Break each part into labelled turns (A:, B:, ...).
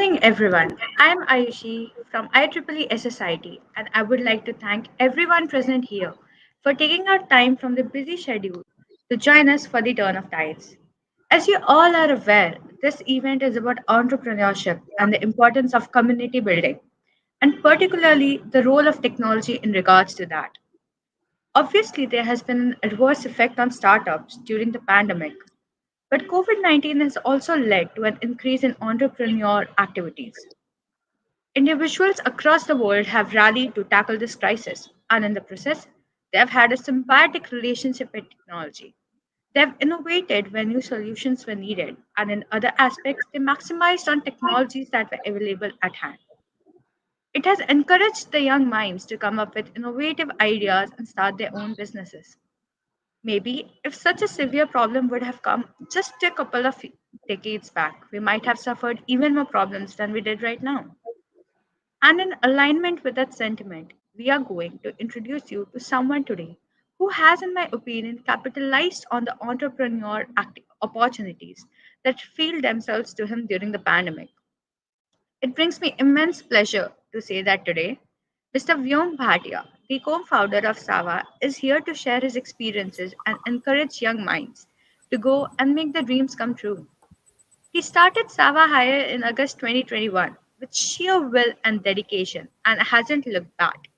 A: evening, everyone. I am Ayushi from IEEE-SSIT, and I would like to thank everyone present here for taking our time from the busy schedule to join us for the turn of tides. As you all are aware, this event is about entrepreneurship and the importance of community building, and particularly the role of technology in regards to that. Obviously, there has been an adverse effect on startups during the pandemic, but COVID 19 has also led to an increase in entrepreneur activities. Individuals across the world have rallied to tackle this crisis, and in the process, they have had a symbiotic relationship with technology. They have innovated when new solutions were needed, and in other aspects, they maximized on technologies that were available at hand. It has encouraged the young minds to come up with innovative ideas and start their own businesses. Maybe if such a severe problem would have come just a couple of decades back, we might have suffered even more problems than we did right now. And in alignment with that sentiment, we are going to introduce you to someone today who has, in my opinion, capitalized on the opportunities that revealed themselves to him during the pandemic. It brings me immense pleasure to say that today, Mr. Vyom Bhatia, the co-founder of Sava, is here to share his experiences and encourage young minds to go and make their dreams come true. He started Sava Hire in August 2021 with sheer will and dedication and hasn't looked back.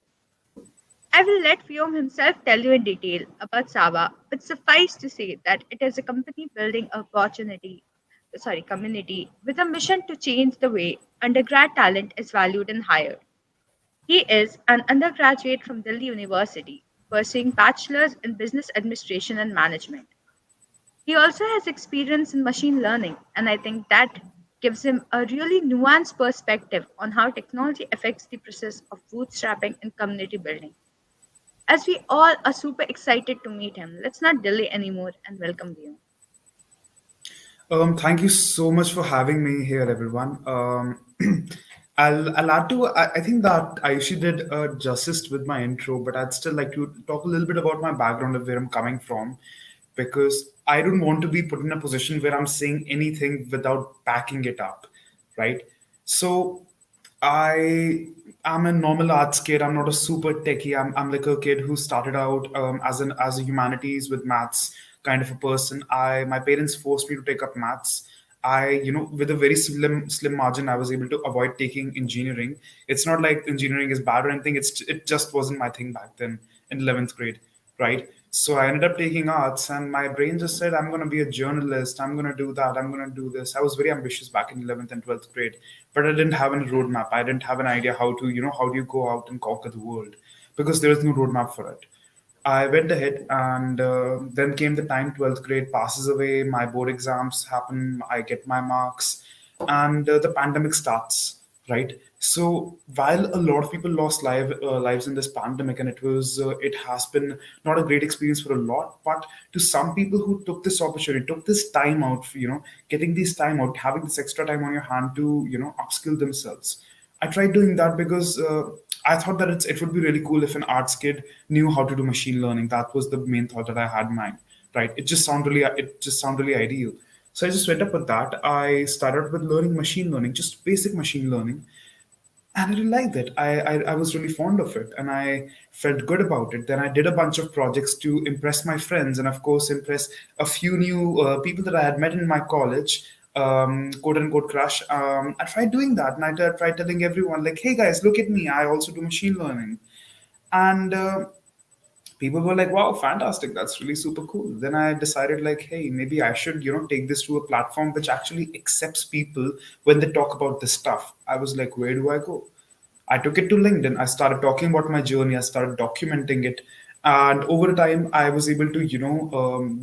A: I will let Vyom himself tell you in detail about Sava, but suffice to say that it is a company building community with a mission to change the way undergrad talent is valued and hired. He is an undergraduate from Delhi University, pursuing bachelor's in business administration and management. He also has experience in machine learning, and I think that gives him a really nuanced perspective on how technology affects the process of bootstrapping and community building. As we all are super excited to meet him, let's not delay anymore and welcome you.
B: Thank you so much for having me here, everyone. I'll add to. I think that I actually did justice with my intro, but I'd still like to talk a little bit about my background of where I'm coming from, because I don't want to be put in a position where I'm saying anything without backing it up, right? So I'm a normal arts kid. I'm not a super techie. I'm like a kid who started out as a humanities with maths kind of a person. I My parents forced me to take up maths. With a very slim margin, I was able to avoid taking engineering. It's not like engineering is bad or anything. It just wasn't my thing back then in 11th grade, right? So I ended up taking arts, and my brain just said, I'm going to be a journalist. I'm going to do that. I'm going to do this. I was very ambitious back in 11th and 12th grade, but I didn't have a roadmap. I didn't have an idea how do you go out and conquer the world, because there was no roadmap for it. I went ahead, and then came the time. 12th grade passes away, my board exams happen, I get my marks, and the pandemic starts, right? So while a lot of people lost lives in this pandemic, and it has been not a great experience for a lot, but to some people who took this opportunity, took this time out, getting this time out, having this extra time on your hand to upskill themselves. I tried doing that because I thought that it would be really cool if an arts kid knew how to do machine learning. That was the main thought that I had in mind, right? It just sounded really ideal. So I just went up with that. I started with learning machine learning, just basic machine learning, and I really liked it. I was really fond of it, and I felt good about it. Then I did a bunch of projects to impress my friends, and of course impress a few new people that I had met in my college, quote unquote crush. I tried doing that, and I tried telling everyone like, "Hey guys, look at me! I also do machine learning." And people were like, wow, fantastic, that's really super cool. Then I decided like, hey, maybe I should take this to a platform which actually accepts people when they talk about this stuff. I was like, where do I go? I took it to LinkedIn. I started talking about my journey. I started documenting it. And over time, I was able to,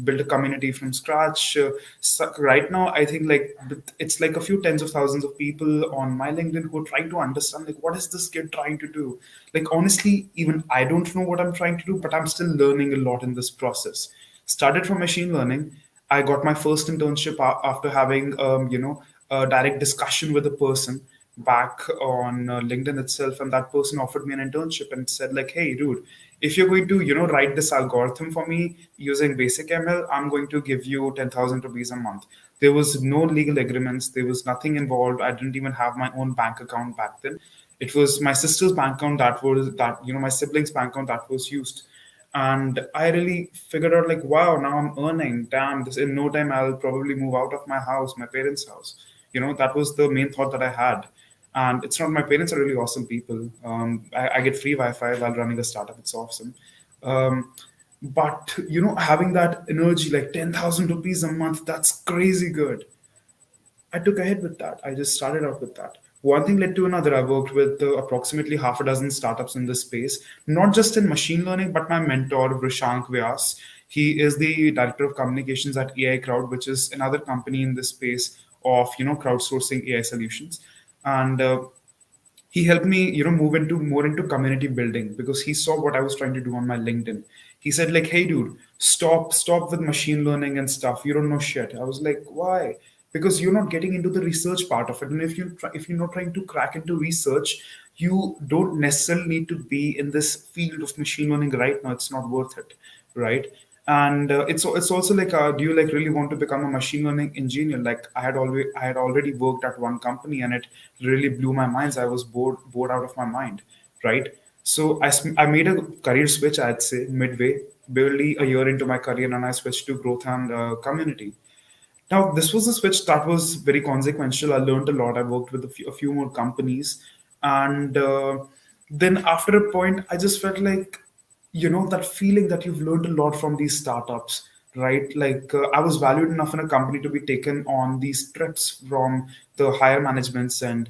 B: build a community from scratch. So right now, I think like it's like a few tens of thousands of people on my LinkedIn who are trying to understand like what is this kid trying to do. Like honestly, even I don't know what I'm trying to do, but I'm still learning a lot in this process. Started from machine learning. I got my first internship after having, a direct discussion with a person back on LinkedIn itself, and that person offered me an internship and said like, hey dude, if you're going to write this algorithm for me using basic ML, I'm going to give you 10,000 rupees a month. There was no legal agreements. There was nothing involved. I didn't even have my own bank account back then. It was my sister's bank account my siblings' bank account that was used. And I really figured out like, wow, now I'm earning. Damn, this in no time I'll probably move out of my house, my parents' house. That was the main thought that I had. And it's not, my parents are really awesome people. I get free Wi-Fi while running a startup. It's awesome. But having that energy, like 10,000 rupees a month, that's crazy good. I took ahead with that. I just started out with that. One thing led to another. I worked with approximately half a dozen startups in this space, not just in machine learning, but my mentor, Vrishank Vyas. He is the director of communications at AI Crowd, which is another company in this space of crowdsourcing AI solutions. And he helped me move into more into community building because he saw what I was trying to do on my LinkedIn. He said like, hey dude, stop with machine learning and stuff, you don't know shit. I was like, why? Because you're not getting into the research part of it, and if you're not trying to crack into research, you don't necessarily need to be in this field of machine learning right now. It's not worth it, right? And it's also like, do you like really want to become a machine learning engineer? Like I had already worked at one company, and it really blew my mind. I was bored out of my mind, right? So I made a career switch, I'd say midway, barely a year into my career, and I switched to growth and community. Now, this was a switch that was very consequential. I learned a lot. I worked with a few more companies. And then after a point, I just felt like, that feeling that you've learned a lot from these startups, right? Like I was valued enough in a company to be taken on these trips from the higher managements, and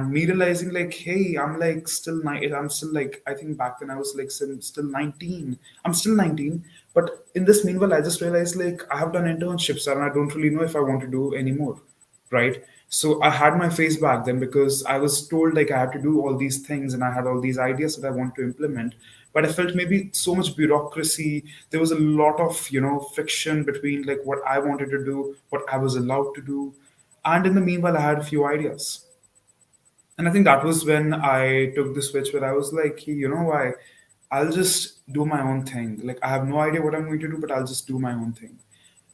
B: me realizing like, hey, I'm still like, I think back then I was like still 19. I'm still 19. But in this meanwhile, I just realized like I have done internships and I don't really know if I want to do anymore, right? So I had my face back then because I was told like I had to do all these things and I had all these ideas that I want to implement. But I felt maybe so much bureaucracy. There was a lot of friction between like what I wanted to do, what I was allowed to do. And in the meanwhile, I had a few ideas. And I think that was when I took the switch where I was like, hey, you know why? I'll just do my own thing. Like I have no idea what I'm going to do, but I'll just do my own thing.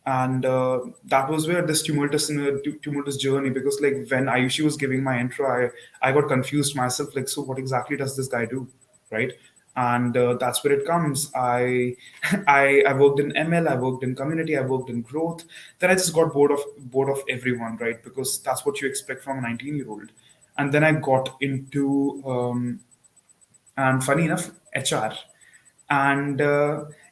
B: And that was where this tumultuous journey, because like when Ayushi was giving my intro, I got confused myself. Like, so what exactly does this guy do, right? And that's where it comes. I worked in ML, I worked in community, I worked in growth. Then I just got bored of everyone, right? Because that's what you expect from a 19-year-old. And then I got into and funny enough, HR. And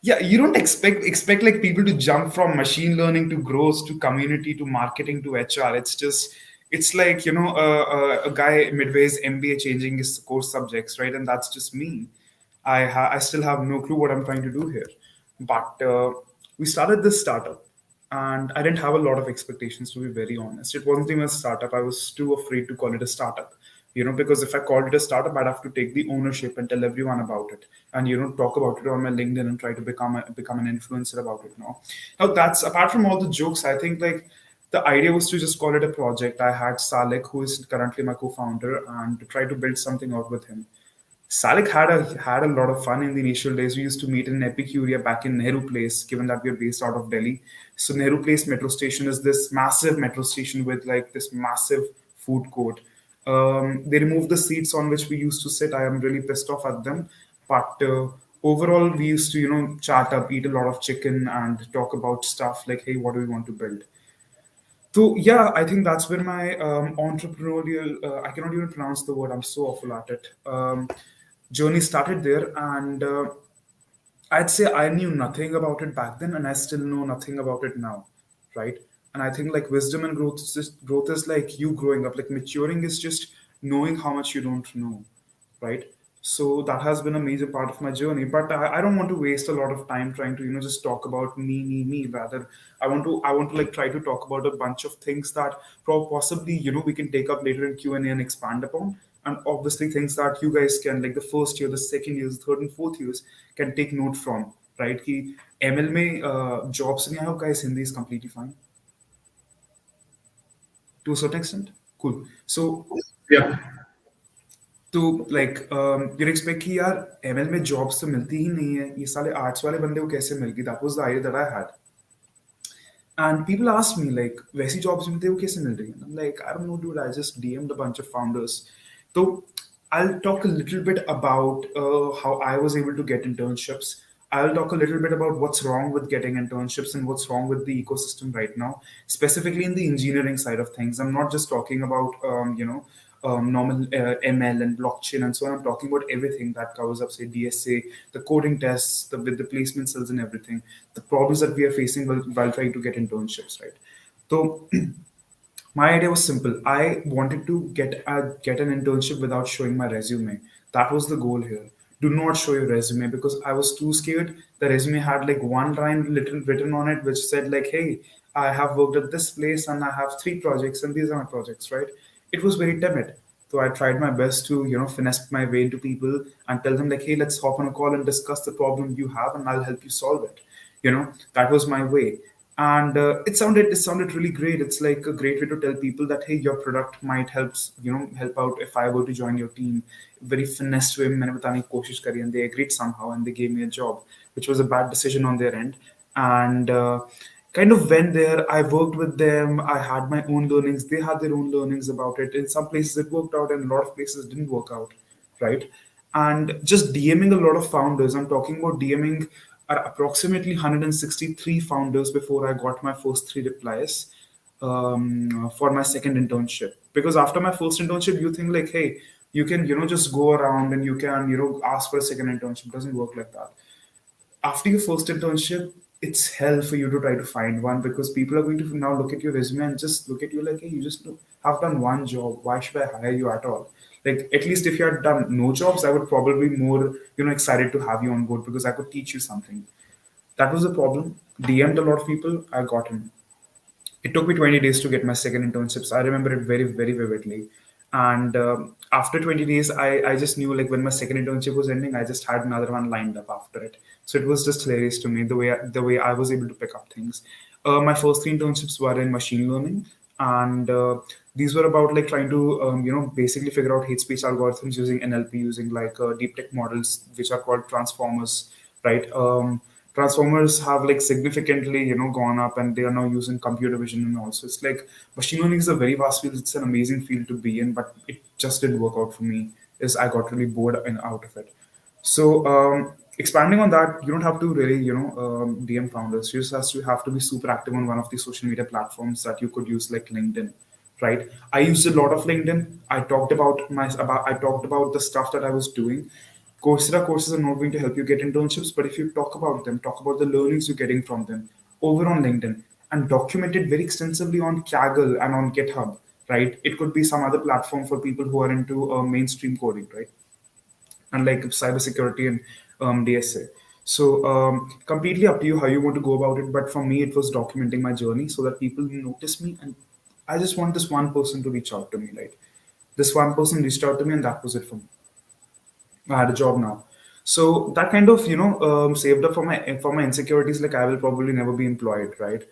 B: yeah, you don't expect like people to jump from machine learning to growth to community to marketing to HR. It's like a guy midway's MBA changing his course subjects, right? And that's just me. I still have no clue what I'm trying to do here. But we started this startup, and I didn't have a lot of expectations, to be very honest. It wasn't even a startup. I was too afraid to call it a startup, because if I called it a startup, I'd have to take the ownership and tell everyone about it, and talk about it on my LinkedIn and try to become an influencer about it. Now that's apart from all the jokes. I think like the idea was to just call it a project. I had Salek, who is currently my co-founder, and to try to build something out with him. Salik had a lot of fun in the initial days. We used to meet in Epicuria back in Nehru Place, given that we are based out of Delhi. So Nehru Place metro station is this massive metro station with like this massive food court. They removed the seats on which we used to sit. I am really pissed off at them. But overall, we used to chat up, eat a lot of chicken, and talk about stuff like, hey, what do we want to build? So yeah, I think that's where my entrepreneurial, I cannot even pronounce the word, I'm so awful at it, journey started there. And I'd say I knew nothing about it back then, and I still know nothing about it now, right? And I think like wisdom and growth is like you growing up. Like maturing is just knowing how much you don't know, right? So that has been a major part of my journey. But I don't want to waste a lot of time trying to just talk about me. Rather, I want to like try to talk about a bunch of things that possibly we can take up later in Q&A and expand upon. And obviously things that you guys can, like the first year, the second years, third and fourth years, can take note from, right? कि ML में jobs नहीं, I hope guys Hindi is completely fine to a certain extent. Cool. So
C: Yeah.
B: तो like you expect कि यार ML में jobs तो मिलती ही नहीं है, ये साले आर्ट्स वाले बंदे को कैसे मिल गई? That was the idea that I had. And people ask me like, वैसी jobs मिलते हैं वो कैसे मिल रही हैं? I'm like, I don't know, dude. I just DM'd a bunch of founders. So I'll talk a little bit about how I was able to get internships. I'll talk a little bit about what's wrong with getting internships and what's wrong with the ecosystem right now, specifically in the engineering side of things. I'm not just talking about normal ML and blockchain and so on. I'm talking about everything that covers up, say, DSA, the coding tests, with the placement cells and everything, the problems that we are facing while trying to get internships, right? So my idea was simple. I wanted to get an internship without showing my resume. That was the goal here. Do not show your resume because I was too scared. The resume had like one line little written on it, which said like, "Hey, I have worked at this place and I have three projects and these are my projects." Right? It was very timid. So I tried my best to finesse my way into people and tell them like, "Hey, let's hop on a call and discuss the problem you have, and I'll help you solve it." That was my way, and it sounded really great. It's like a great way to tell people that, hey, your product might help out if I were to join your team. Very finesse way मैंने बताने की कोशिश करी, and they agreed somehow and they gave me a job, which was a bad decision on their end. And kind of went there. I worked with them. I had my own learnings. They had their own learnings about it. In some places it worked out and a lot of places didn't work out, right? And just DMing a lot of founders. I'm talking about DMing approximately 163 founders before I got my first three replies for my second internship. Because after my first internship, you think like, hey, you can just go around and you can ask for a second internship. It doesn't work like that. After your first internship, it's hell for you to try to find one because people are going to now look at your resume and just look at you like, hey, you just have done one job. Why should I hire you at all? Like, at least if you had done no jobs, I would probably be more, excited to have you on board because I could teach you something. That was the problem. DM'd a lot of people. I got him. It took me 20 days to get my second internships. I remember it very, very vividly. And after 20 days, I just knew like when my second internship was ending, I just had another one lined up after it. So it was just hilarious to me the way I was able to pick up things. My first three internships were in machine learning, and these were about like trying to basically figure out hate speech algorithms using NLP, using like deep tech models, which are called transformers, right? Transformers have like significantly gone up, and they are now using computer vision and all. So it's like machine learning is a very vast field. It's an amazing field to be in, but it just didn't work out for me. Is I got really bored and out of it. So expanding on that, you don't have to really DM founders. You just have to be super active on one of the social media platforms that you could use, like LinkedIn, right? I used a lot of LinkedIn. I talked about the stuff that I was doing. Coursera courses are not going to help you get internships, but if you talk about them, talk about the learnings you're getting from them over on LinkedIn, and document it very extensively on Kaggle and on GitHub, right? It could be some other platform for people who are into mainstream coding, right? And like cybersecurity and DSA. So completely up to you how you want to go about it. But for me, it was documenting my journey so that people notice me, and I just want this one person to reach out to me. Like this one person reached out to me, and that was it for me. I had a job now. So that kind of saved up for my insecurities. Like I will probably never be employed, right?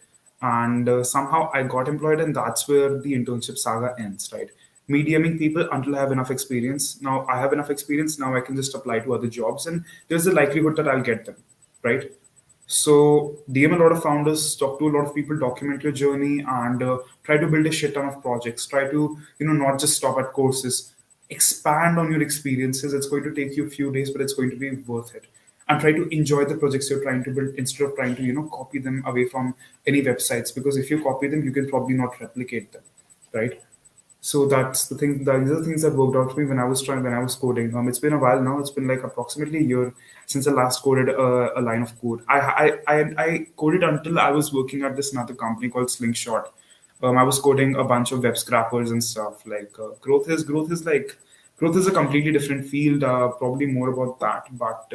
B: And somehow I got employed, and that's where the internship saga ends, right? Me DMing people until I have enough experience. Now I have enough experience. Now I can just apply to other jobs, and there's the likelihood that I'll get them, right? So DM a lot of founders, talk to a lot of people, document your journey, and try to build a shit ton of projects. Try to not just stop at courses. Expand on your experiences. It's going to take you a few days, but it's going to be worth it. And try to enjoy the projects you're trying to build instead of trying to copy them away from any websites. Because if you copy them, you can probably not replicate them, right? So that's the thing. These are the things that worked out for me when I was coding. It's been a while now. It's been like approximately a year since I last coded a line of code. I coded until I was working at this another company called Slingshot. I was coding a bunch of web scrappers and stuff. Like growth is a completely different field. Probably more about that, but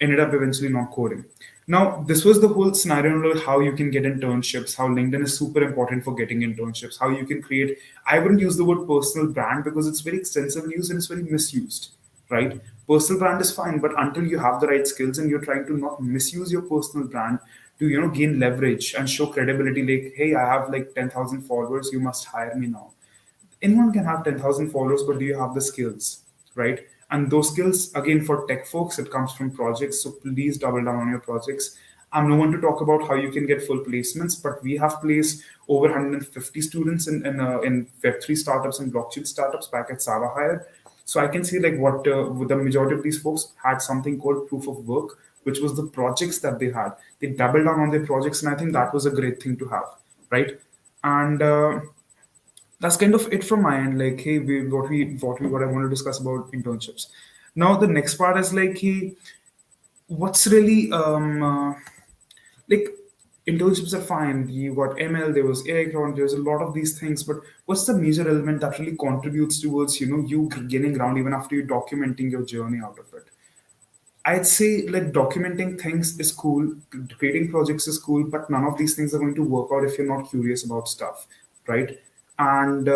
B: ended up eventually not coding. Now, this was the whole scenario of how you can get internships, how LinkedIn is super important for getting internships, how you can create. I wouldn't use the word personal brand because it's very extensively used and it's very misused, right? Personal brand is fine, but until you have the right skills and you're trying to not misuse your personal brand to gain leverage and show credibility, like, hey, I have like 10,000 followers, you must hire me now. Anyone can have 10,000 followers, but do you have the skills, right? And those skills, again, for tech folks, it comes from projects. So please double down on your projects. I'm no one to talk about how you can get full placements, but we have placed over 150 students in Web3 startups and blockchain startups back at Sava Hire. So I can see like what the majority of these folks had something called proof of work, which was the projects that they had. They doubled down on their projects, and I think that was a great thing to have, right? And that's kind of it from my end. Like, hey, what I want to discuss about internships. Now the next part is like, hey, what's really like internships are fine. You got ML, there was AI ground, there's a lot of these things, but what's the major element that really contributes towards you gaining ground even after you documenting your journey out of it? I'd say like documenting things is cool, creating projects is cool, but none of these things are going to work out if you're not curious about stuff, right? And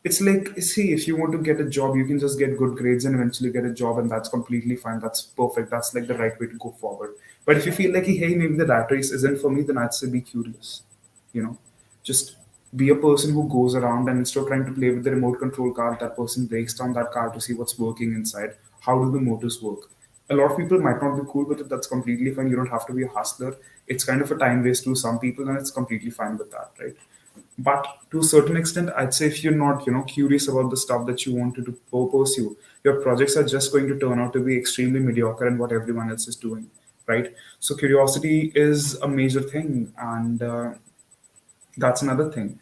B: it's like, see, if you want to get a job, you can just get good grades and eventually get a job, and that's completely fine. That's perfect. That's like the right way to go forward. But if you feel like, hey, maybe the rat race isn't for me, then I'd say be curious, you know, just be a person who goes around and instead of trying to play with the remote control car, that person breaks down that car to see what's working inside. How do the motors work? A lot of people might not be cool with it. That's completely fine. You don't have to be a hustler. It's kind of a time waste to some people, and it's completely fine with that, right? But to a certain extent, I'd say if you're not, curious about the stuff that you want to pursue, your projects are just going to turn out to be extremely mediocre in what everyone else is doing, right? So curiosity is a major thing, and that's another thing.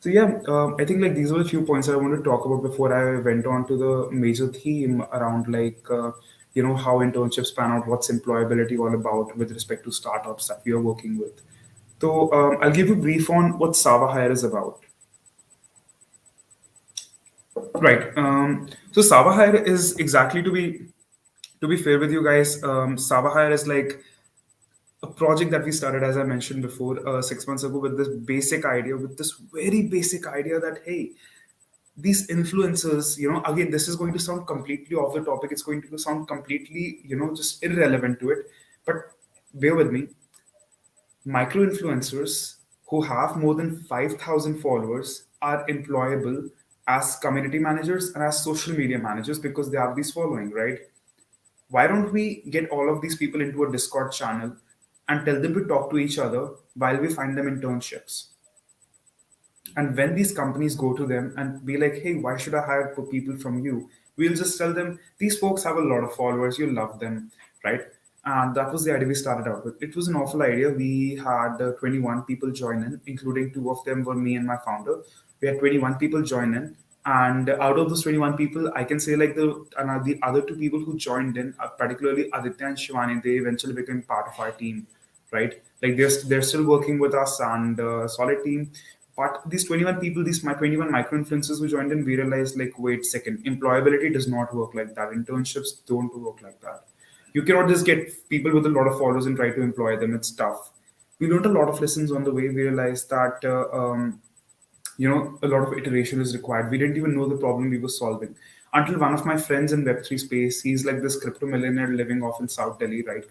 B: So yeah, I think like these were a few points I wanted to talk about before I went on to the major theme around like how internships pan out, what's employability all about with respect to startups that we are working with. So I'll give you a brief on what Sava Hire is about. Right. So Sava Hire is exactly to be fair with you guys. Sava Hire is like a project that we started, as I mentioned before, 6 months ago, with this basic idea, with this very basic idea that hey, these influencers, again, this is going to sound completely off the topic. It's going to sound completely, just irrelevant to it. But bear with me. Micro influencers who have more than 5,000 followers are employable as community managers and as social media managers because they have these following, right? Why don't we get all of these people into a Discord channel and tell them to talk to each other while we find them internships? And when these companies go to them and be like, hey, why should I hire people from you? We'll just tell them, these folks have a lot of followers, you love them, right? And that was the idea we started out with. It was an awful idea. We had 21 people join in, including two of them were me and my founder. We had 21 people join in. And out of those 21 people, I can say like the other two people who joined in, particularly Aditya and Shivani, they eventually became part of our team, right? Like they're still working with us and solid team. But these 21 people, these my 21 micro influencers who joined in, we realized like, wait a second, employability does not work like that. Internships don't work like that. You cannot just get people with a lot of followers and try to employ them. It's tough. We learned a lot of lessons on the way. We realized that a lot of iteration is required. We didn't even know the problem we were solving until one of my friends in Web3 space, he's like this crypto millionaire living off in South Delhi, right?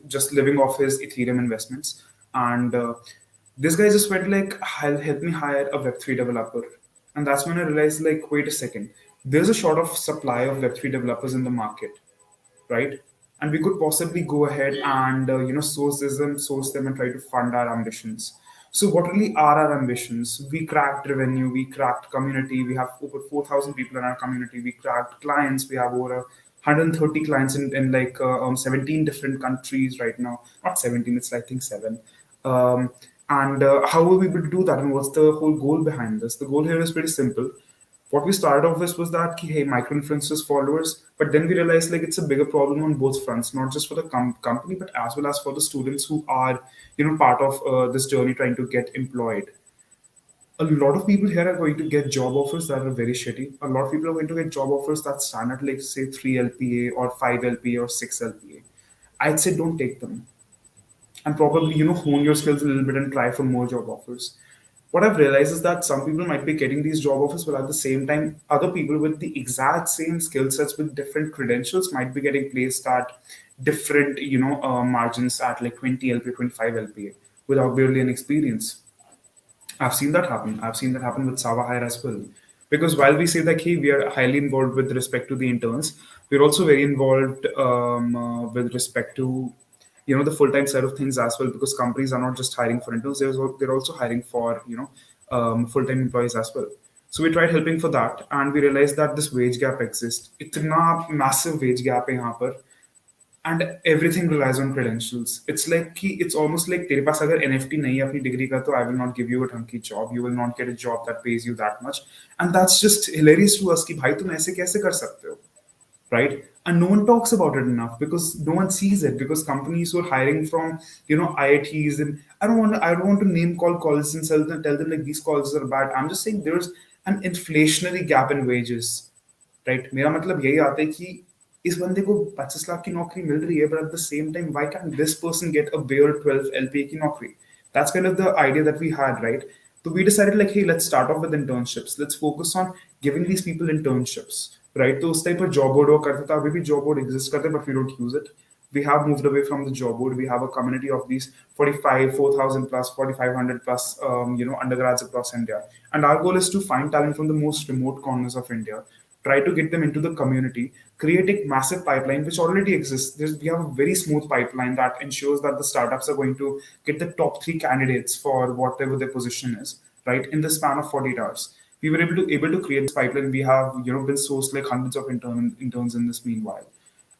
B: Just living off his Ethereum investments. And this guy just went like, help me hire a Web3 developer. And that's when I realized like, wait a second, there's a short of supply of Web3 developers in the market, right? And we could possibly go ahead and source them and try to fund our ambitions. So what really are our ambitions? We cracked revenue, we cracked community, we have over 4,000 people in our community, we cracked clients, we have over 130 clients in like 17 different countries right now. Not 17, it's I think 7. And how will we be able to do that, and what's the whole goal behind this? The goal here is pretty simple. What we started off with was that hey, micro influencers followers, but then we realized like it's a bigger problem on both fronts, not just for the company but as well as for the students who are part of this journey trying to get employed. A lot of people here are going to get job offers that are very shitty. A lot of people are going to get job offers that stand at like say 3 lpa or 5 lpa or 6 lpa. I'd say don't take them, and probably hone your skills a little bit and try for more job offers. What I've realized is that some people might be getting these job offers, but at the same time, other people with the exact same skill sets with different credentials might be getting placed at different margins at like 20 lpa, 25 lpa without barely an experience. I've seen that happen. I've seen that happen with Sava Hire as well. Because while we say that hey, we are highly involved with respect to the interns, we're also very involved with respect to the full-time side of things as well, because companies are not just hiring for interns, they're also hiring for full-time employees as well. So we tried helping for that, and we realized that this wage gap exists. Itna massive wage gap है यहाँ पर, and everything relies on credentials. It's like कि it's almost like तेरे पास अगर NFT नहीं है अपनी degree का, तो I will not give you a ढंग की job. You will not get a job that pays you that much, and that's just hilarious to us कि भाई तुम ऐसे कैसे कर सकते हो, right? And no one talks about it enough because no one sees it, because companies who are hiring from IITs, and I don't want to name call colleges and tell them like these colleges are bad. I'm just saying there's an inflationary gap in wages, right? मेरा मतलब यही आता है कि इस बंदे को 25 लाख की नौकरी मिल रही है, but at the same time why can this person get a bare 12 LPA की नौकरी? That's kind of the idea that we had, right? So we decided like, hey, let's start off with internships. Let's focus on giving these people internships, right? तो उस type पर job board work करता था, अभी भी job board exist करते हैं, but we don't use it. We have moved away from the job board. We have a community of these 45, 4,000 plus, 4,500 plus, undergrads across India. And our goal is to find talent from the most remote corners of India, try to get them into the community, create a massive pipeline which already exists. We have a very smooth pipeline that ensures that the startups are going to get the top three candidates for whatever their position is, right, in the span of 48 hours. We were able to create this pipeline. We have been sourced like hundreds of interns in this meanwhile.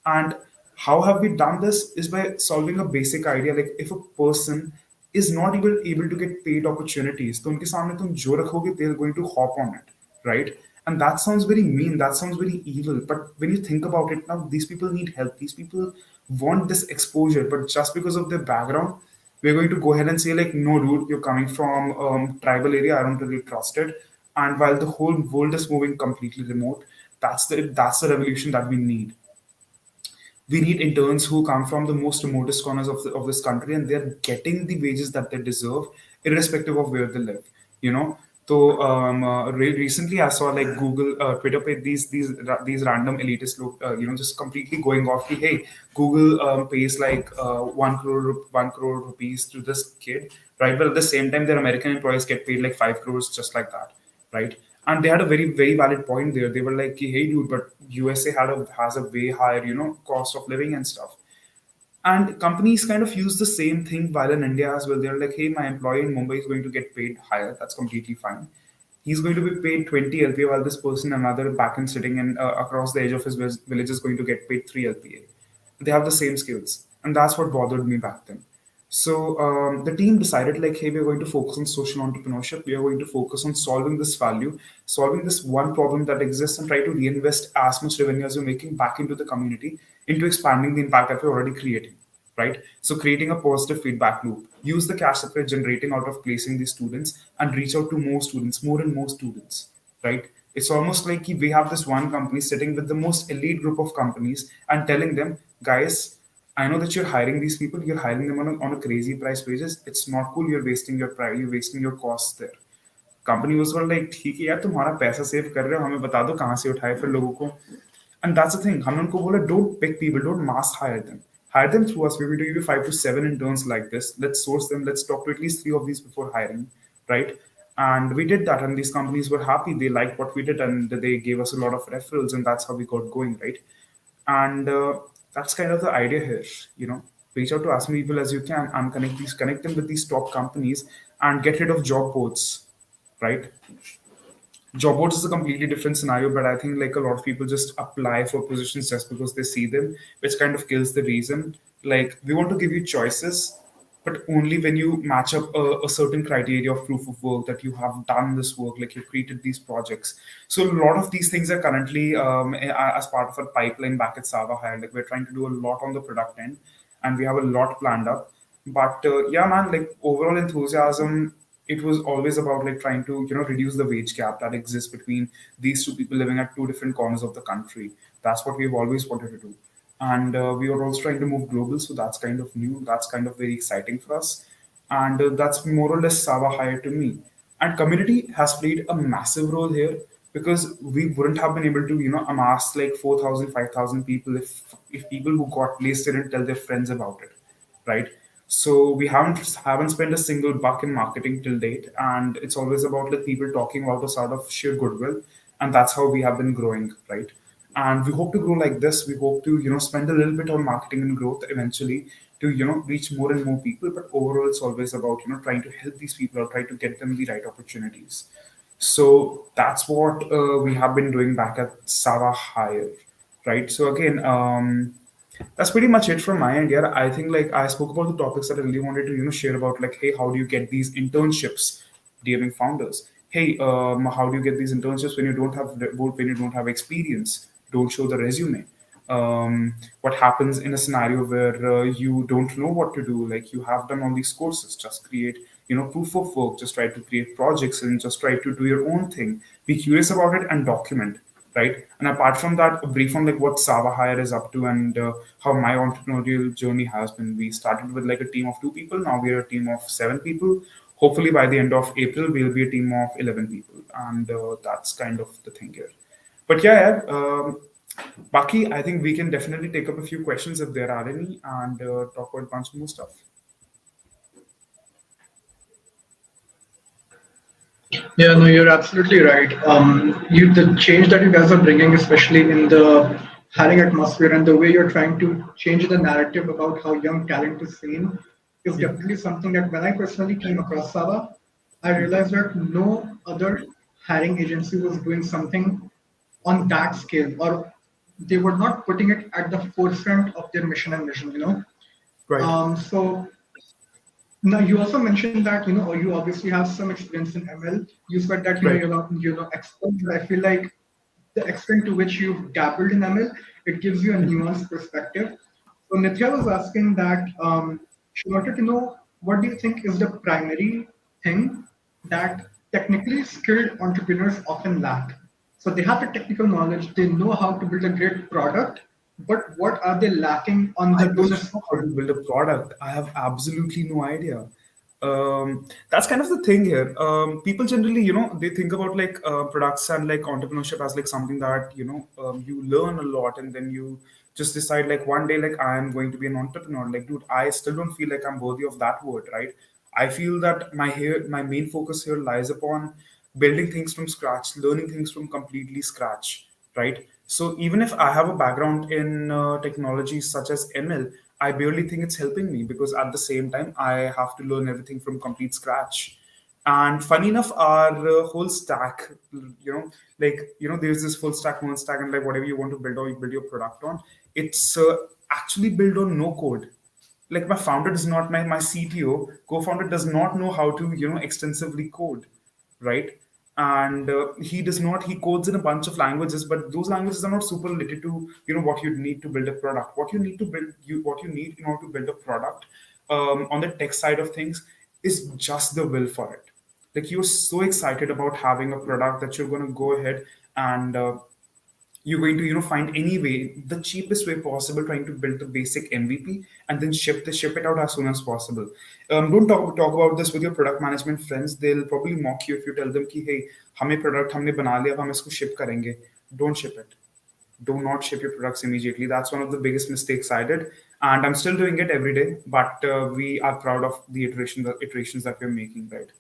B: And how have we done this is by solving a basic idea, like if a person is not able to get paid opportunities, तो उनके सामने तुम जो रखोगे, they're going to hop on it, right? And that sounds very mean, that sounds very evil. But when you think about it now, these people need help. These people want this exposure, but just because of their background, we're going to go ahead and say like, no, dude, you're coming from tribal area. I don't really trust it. And while the whole world is moving completely remote, that's the revolution that we need. We need interns who come from the most remotest corners of this country, and they're getting the wages that they deserve irrespective of where they live, you know. So recently I saw like Google, Twitter page, these random elitist look, just completely going off the, hey, Google pays like 1 crore rupees to this kid, right? But at the same time their American employees get paid like 5 crores just like that, right? And they had a very very valid point there. They were like, hey dude, but USA has a way higher cost of living and stuff. And companies kind of use the same thing while in India as well. They're like, hey, my employee in Mumbai is going to get paid higher. That's completely fine. He's going to be paid 20 LPA, while this person, another backend sitting in across the edge of his village, is going to get paid 3 LPA. They have the same skills. And that's what bothered me back then. So the team decided like, hey, we're going to focus on social entrepreneurship. We are going to focus on solving this value, solving this one problem that exists, and try to reinvest as much revenue as we're making back into the community, into expanding the impact that we're already creating, right? So creating a positive feedback loop. Use the cash that we're generating out of placing these students and reach out to more students, more and more students, right? It's almost like we have this one company sitting with the most elite group of companies and telling them, guys, I know that you're hiring these people, you're hiring them on a crazy price wages. It's not cool. You're wasting your price, you're wasting your costs there. Company उस वक्त like, ठीक है यार, तुम्हारा पैसा save कर रहे हो, हमें बता दो कहाँ से उठाए फिर लोगों को. And that's the thing. हमने उनको बोला, don't pick people, don't mass hire them. Hire them through us. We're going to give you 5 to 7 interns like this. Let's source them. Let's talk to at least 3 of these before hiring, right? And we did that, and these companies were happy. They liked what we did, and they gave us a lot of referrals, and that's how we got going, right? And that's kind of the idea here. Reach out to as many people as you can and connect them with these top companies and get rid of job boards, right? Job boards is a completely different scenario, but I think like a lot of people just apply for positions just because they see them, which kind of kills the reason. Like, we want to give you choices, but only when you match up a certain criteria of proof of work, that you have done this work, like you've created these projects. So a lot of these things are currently as part of our pipeline back at Sava Hire. Like, we're trying to do a lot on the product end, and we have a lot planned up. But yeah, man, like overall enthusiasm, it was always about like trying to reduce the wage gap that exists between these two people living at two different corners of the country. That's what we've always wanted to do. And we are also trying to move global, so that's kind of new, that's kind of very exciting for us. And that's more or less Sava Hire to me. And community has played a massive role here, because we wouldn't have been able to amass like 4,000, 5,000 people if people who got placed didn't tell their friends about it, right? So we haven't spent a single buck in marketing till date, and it's always about like people talking about us out of sheer goodwill, and that's how we have been growing, right? And we hope to grow like this. We hope to spend a little bit on marketing and growth eventually, to reach more and more people. But overall, it's always about trying to help these people or try to get them the right opportunities. So that's what we have been doing back at Sava Hire, right? So again, that's pretty much it from my end. Yeah, I think like I spoke about the topics that I really wanted to share about, like, hey, how do you get these internships, DMing founders? Hey, how do you get these internships when you don't have experience? Don't show the resume. What happens in a scenario where you don't know what to do? Like, you have done all these courses, just create proof of work, just try to create projects and just try to do your own thing. Be curious about it and document, right? And apart from that, a brief on like what Sava Hire is up to and how my entrepreneurial journey has been. We started with like a team of 2 people. Now we're a team of 7 people. Hopefully by the end of April, we'll be a team of 11 people. And that's kind of the thing here. But yeah, Baki, I think we can definitely take up a few questions if there are any and talk about a bunch more stuff.
C: Yeah, no, you're absolutely right. The change that you guys are bringing, especially in the hiring atmosphere and the way you're trying to change the narrative about how young talent is seen, is
B: Yeah,
C: definitely something that when I personally came across Sava, I realized that no other hiring agency was doing something on that scale, or they were not putting it at the forefront of their mission and vision.
B: right,
C: So now you also mentioned that you obviously have some experience in ML. You said that
B: right.
C: you're not expert, but I feel like the extent to which you've dabbled in ML, it gives you a nuanced perspective. So Nithya was asking that she wanted to know what do you think is the primary thing that technically skilled entrepreneurs often lack. So they have the technical knowledge, they know how to build a great product, but what are they lacking on
B: I
C: the
B: don't
C: business
B: know how to
C: front?
B: build a product. I have absolutely no idea. That's kind of the thing here. People generally, they think about like products and like entrepreneurship as like something that you learn a lot and then you just decide like one day like I am going to be an entrepreneur. Like, dude, I still don't feel like I'm worthy of that word, right? I feel that my main focus here lies upon building things from scratch, learning things from completely scratch, right? So even if I have a background in technologies such as ML, I barely think it's helping me because at the same time I have to learn everything from complete scratch. And funny enough, our whole stack, there's this full stack, one stack, and like whatever you want to build or you build your product on, it's actually built on no code. Like my founder does not, my CTO co-founder does not know how to extensively code, right? And he does not, he codes in a bunch of languages, but those languages are not super related to what you need to build a product. What you need to build, what you need in order to build a product on the tech side of things is just the will for it. Like, you're so excited about having a product that you're going to go ahead and you're going to find any way, the cheapest way possible, trying to build the basic MVP and then ship it out as soon as possible. Don't talk about this with your product management friends. They'll probably mock you if you tell them कि hey, हमें product हमने बना लिया अब हम इसको ship करेंगे. Don't ship it. Do not ship your products immediately. That's one of the biggest mistakes I did, and I'm still doing it every day. But we are proud of the iterations that we're making, right?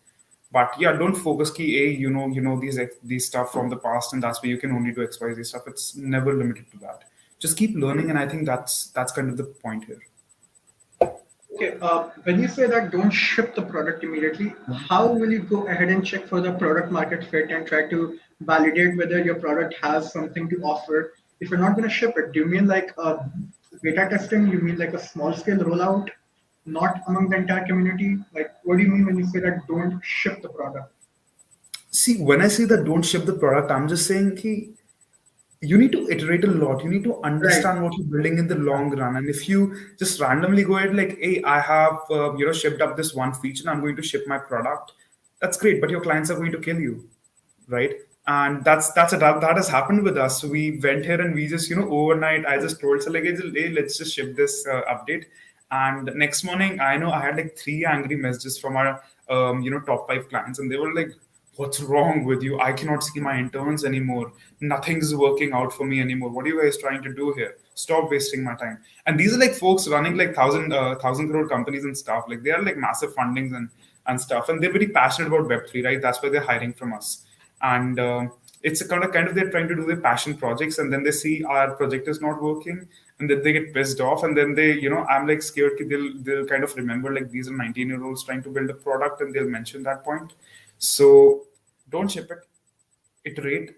B: But yeah, don't focus key a these stuff from the past, and that's where you can only do XYZ stuff. It's never limited to that. Just keep learning, and I think that's kind of the point here.
C: Okay, when you say that don't ship the product immediately, how will you go ahead and check for the product market fit and try to validate whether your product has something to offer? If you're not going to ship it, do you mean like beta testing? You mean like a small scale rollout, not among the entire community? Like, what do you mean when you say that don't ship the product?
B: See, when I say that don't ship the product, I'm just saying key, you need to iterate a lot. You need to
C: Right.
B: understand what you're building in the long run. And if you just randomly go ahead like, hey, I have shipped up this one feature and I'm going to ship my product, that's great, but your clients are going to kill you, right? And that has happened with us. So we went here and we just overnight I just told her like, hey, let's just ship this update. And next morning, I know I had like 3 angry messages from our top 5 clients, and they were like, what's wrong with you? I cannot see my interns anymore. Nothing's working out for me anymore. What are you guys trying to do here? Stop wasting my time. And these are like folks running like thousand crore companies and stuff. Like, they are like massive fundings and stuff, and they're very passionate about Web3, right? That's why they're hiring from us. And It's a kind of they're trying to do their passion projects, and then they see our project is not working, and then they get pissed off, and then they, I'm like scared they'll kind of remember like these are 19-year-olds trying to build a product, and they'll mention that point. So don't ship it. Iterate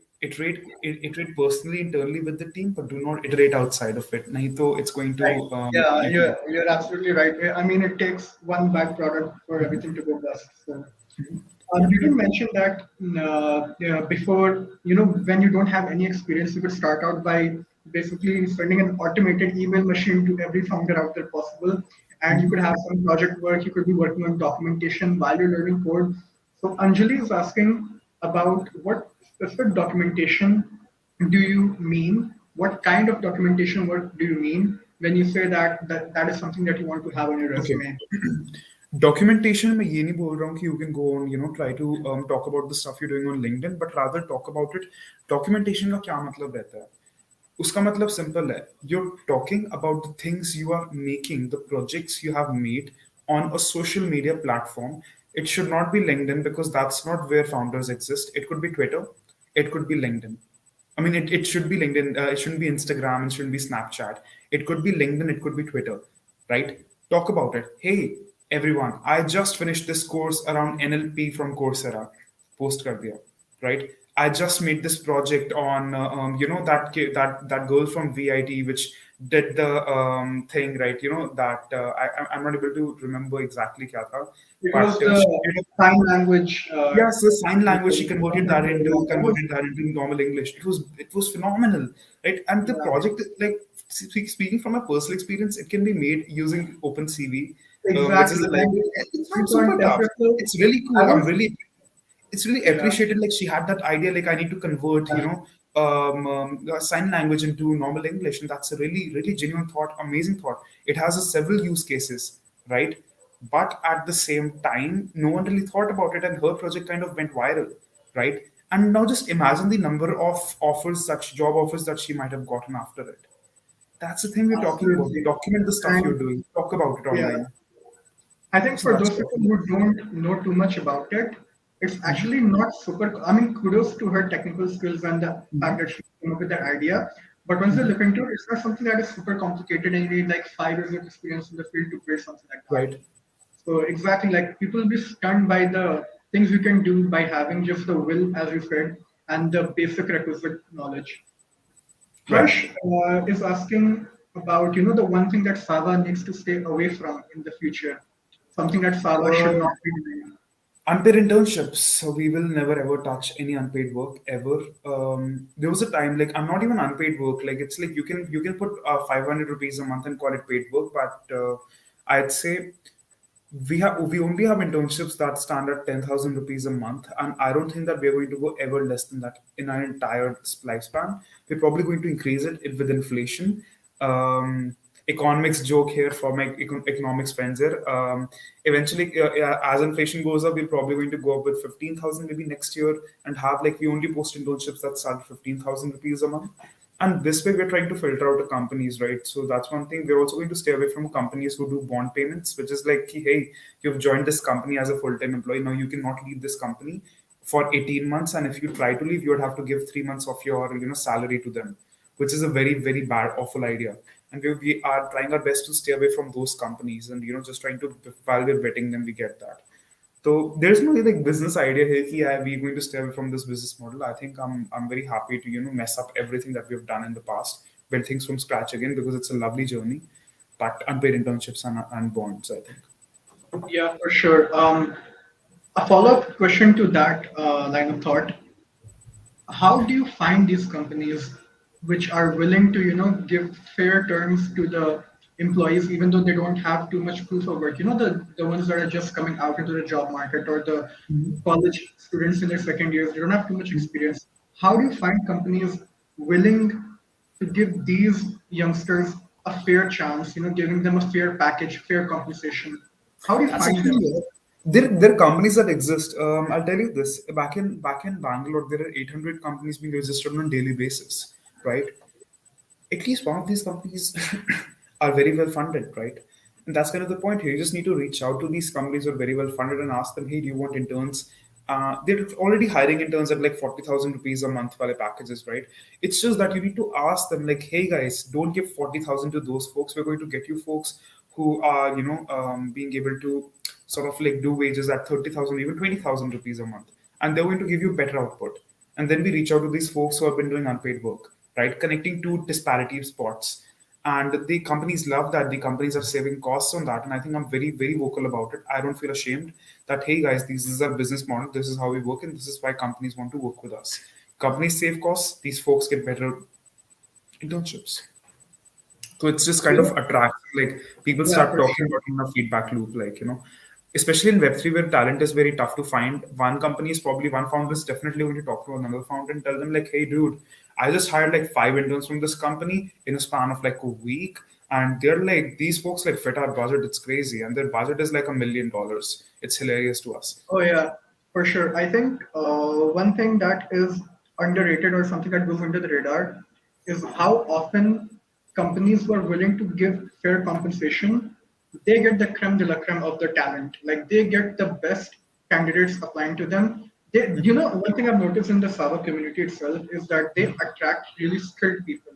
B: personally internally with the team, but do not iterate outside of it. Nahi to it's going to
C: Right. Yeah,
B: eat you.
C: you're absolutely right. I mean, it takes one bad product for everything to go bust. So,
B: Yeah.
C: you did mention that yeah, before, when you don't have any experience, you could start out by basically sending an automated email machine to every founder out there possible. And you could have some project work, you could be working on documentation while you're learning code. So Anjali is asking about what specific documentation do you mean? What kind of documentation work do you mean when you say that is something that you want to have on your
B: Okay.
C: resume?
B: Documentation मैं ये नहीं बोल रहा हूँ कि you can go on, try to talk about the stuff you're doing on LinkedIn, but rather talk about it. Documentation का क्या मतलब रहता है? उसका मतलब सिंपल है. You're talking about the things you are making, the projects you have made on a social media platform. It should not be LinkedIn because that's not where founders exist. It could be Twitter, it could be LinkedIn. I mean, it should be LinkedIn. It shouldn't be Instagram. It shouldn't be Snapchat. It could be LinkedIn. It could be Twitter, right? Talk about it. Hey, everyone, I just finished this course around NLP from Coursera. Post kar diya, right? I just made this project on, that girl from VIT, which did the thing, right? That I'm not able to remember exactly kya tha,
C: It was
B: but
C: the
B: she did
C: sign language.
B: Yes, the sign language, she converted that into normal English. It was phenomenal, right? And the
C: Yeah,
B: project, like speaking from a personal experience, it can be made using OpenCV, which is
C: exactly.
B: a
C: And
B: library. It's
C: you
B: not
C: can
B: super tough.
C: definitely.
B: It's really
C: I
B: cool.
C: was.
B: It's really
C: Yeah,
B: appreciated. Like she had that idea, like I need to convert,
C: yeah.
B: sign language into normal English, and that's a really, really genuine thought, amazing thought. It has a several use cases, right? But at the same time, no one really thought about it, and her project kind of went viral, right? And now just imagine the number of offers, such job offers that she might have gotten after it. That's the thing we're talking about.
C: Absolutely.
B: Document the stuff you're
C: And
B: doing. Talk about it
C: yeah,
B: online.
C: I think
B: So
C: for
B: that's
C: those people
B: powerful.
C: who don't know too much about it, it's
B: Mhm.
C: actually not super. I mean, kudos to her technical skills and the fact
B: Mhm.
C: that she came up with that idea. But once you
B: Mhm.
C: look into it, it's not something that is super complicated and you need like 5 years of experience in the field to create something like that.
B: Right.
C: So exactly, like people will be stunned by the things you can do by having just the will, as you said, and the basic requisite knowledge.
B: Right.
C: Harsh is asking about, the one thing that Sava needs to stay away from in the future, something that Sava should
B: Uh,
C: not be doing.
B: Unpaid internships. So we will never ever touch any unpaid work ever. There was a time like I'm not even unpaid work. Like it's like you can put 500 rupees a month and call it paid work, but I'd say we only have internships that stand at 10,000 rupees a month, and I don't think that we're going to go ever less than that in our entire lifespan. We're probably going to increase it with inflation. Economics joke here for my economics friends here. Eventually, yeah, as inflation goes up, we're probably going to go up with 15,000 maybe next year, and have like we only post internships that start at 15,000 rupees a month. And this way, we're trying to filter out the companies, right? So that's one thing. We're also going to stay away from companies who do bond payments, which is like, hey, you've joined this company as a full-time employee. Now you cannot leave this company for 18 months. And if you try to leave, you would have to give 3 months of your, salary to them, which is a very, very bad, awful idea. And we are trying our best to stay away from those companies, and, just trying to, while we're vetting them, we get that. So there's no like business idea here. Ki, yeah, we're going to stay away from this business model. I think I'm very happy to mess up everything that we've done in the past, build things from scratch again because it's a lovely journey. But unpaid internships and bonds, I think.
C: Yeah, for sure. A follow-up question to that line of thought: how do you find these companies which are willing to, give fair terms to the employees, even though they don't have too much proof of work? The ones that are just coming out into the job market, or the college students in their second years, they don't have too much experience. How do you find companies willing to give these youngsters a fair chance, giving them a fair package, fair compensation? How do you
B: That's the
C: find
B: thing.
C: them?
B: Yeah. There are companies that exist. I'll tell you this. Back in Bangalore, there are 800 companies being registered on a daily basis, right? At least one of these companies are very well funded, right? And that's kind of the point here. You just need to reach out to these companies who are very well funded and ask them, hey, do you want interns? they're already hiring interns at like 40,000 rupees a month for packages, right? It's just that you need to ask them, like, hey guys, don't give 40,000 to those folks. We're going to get you folks who are, being able to sort of like do wages at 30,000, even 20,000 rupees a month. And they're going to give you better output. And then we reach out to these folks who have been doing unpaid work, right? Connecting two disparity spots. And the companies love that. The companies are saving costs on that. And I think I'm very, very vocal about it. I don't feel ashamed that, hey guys, this is our business model. This is how we work. And this is why companies want to work with us. Companies save costs. These folks get better internships. So it's just kind
C: You
B: of
C: know,
B: attracts, like people
C: yeah,
B: start
C: for
B: talking
C: sure.
B: about in a feedback loop, like, especially in Web3 where talent is very tough to find. One company is probably one founder is definitely going to talk to another founder and tell them, like, hey, dude, I just hired like 5 interns from this company in a span of like a week. And they're like, these folks like fit our budget. It's crazy. And their budget is like $1 million. It's hilarious to us.
C: Oh yeah, for sure. I think one thing that is underrated or something that goes under the radar is how often companies who are willing to give fair compensation, they get the creme de la creme of the talent. Like they get the best candidates applying to them. One thing I've noticed in the Sava community itself is that they attract really skilled people.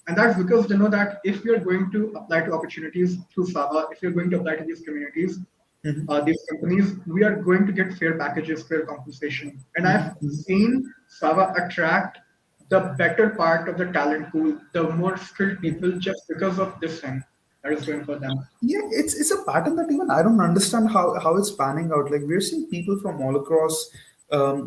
C: And that's because they know that if you're going to apply to opportunities through Sava, if you're going to apply to these communities, these companies, we are going to get fair packages, fair compensation. And I've seen Sava attract the better part of the talent pool, the more skilled people, just because of this thing that is going for them.
B: Yeah, it's a pattern that even I don't understand how it's panning out. Like we're seeing people from all across